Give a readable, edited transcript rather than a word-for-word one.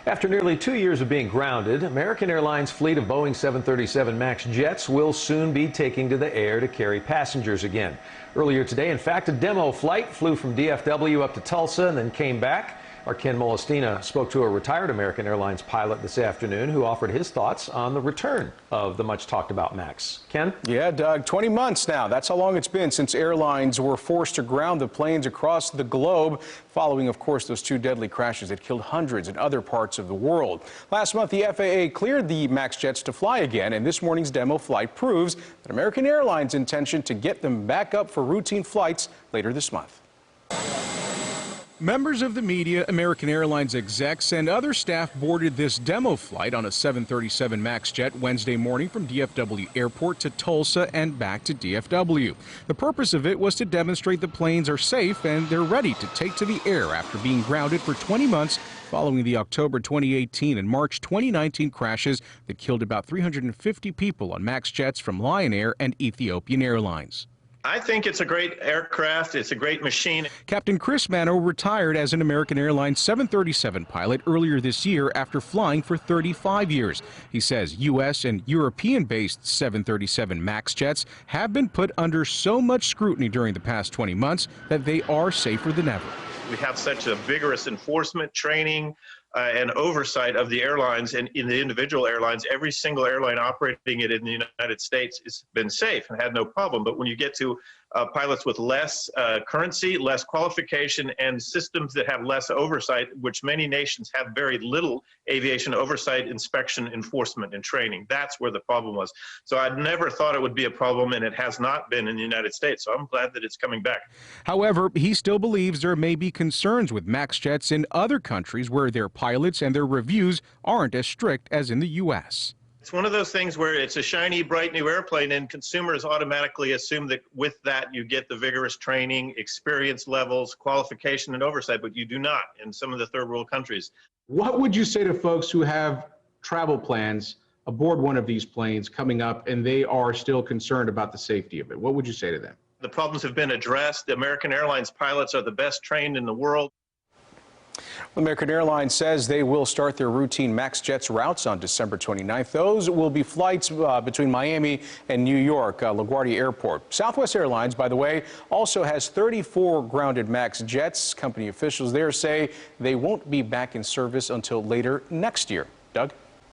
After nearly 2 years of being grounded, American Airlines' fleet of Boeing 737 MAX jets will soon be taking to the air to carry passengers again. Earlier today, in fact, a demo flight flew from DFW up to Tulsa and then came back. Our Ken Molestina spoke to a retired American Airlines pilot this afternoon who offered his thoughts on the return of the much-talked-about MAX. Ken? Yeah, Doug, 20 months now. That's how long it's been since airlines were forced to ground the planes across the globe, following, of course, those two deadly crashes that killed hundreds in other parts of the world. Last month, the FAA cleared the MAX jets to fly again, and this morning's demo flight proves that American Airlines' intention to get them back up for routine flights later this month. Members of the media, American Airlines execs, and other staff boarded this demo flight on a 737 MAX jet Wednesday morning from DFW Airport to Tulsa and back to DFW. The purpose of it was to demonstrate the planes are safe and they're ready to take to the air after being grounded for 20 months following the October 2018 and March 2019 crashes that killed about 350 people on MAX jets from Lion Air and Ethiopian Airlines. I think it's a great aircraft. It's a great machine. Captain Chris Mano retired as an American Airlines 737 pilot earlier this year after flying for 35 years. He says U.S. and European-based 737 MAX jets have been put under so much scrutiny during the past 20 months that they are safer than ever. We have such a vigorous enforcement, training, and oversight of the airlines and in the individual airlines. Every single airline operating it in the United States has been safe and had no problem. But when you get to pilots with less currency, less qualification, and systems that have less oversight, which many nations have very little aviation oversight, inspection, enforcement, and training, that's where the problem was. So I never thought it would be a problem, and it has not been in the United States. So I'm glad that it's coming back. However, he still believes there may be concerns with MAX jets in other countries where their pilots and their reviews aren't as strict as in the U.S. It's one of those things where it's a shiny, bright new airplane, and consumers automatically assume that with that you get the vigorous training, experience levels, qualification, and oversight, but you do not in some of the third world countries. What would you say to folks who have travel plans aboard one of these planes coming up and they are still concerned about the safety of it? What would you say to them? The problems have been addressed. The American Airlines pilots are the best trained in the world. American Airlines says they will start their routine MAX jets routes on December 29th. Those will be flights between Miami and New York, LaGuardia Airport. Southwest Airlines, by the way, also has 34 grounded MAX jets. Company officials there say they won't be back in service until later next year. Doug?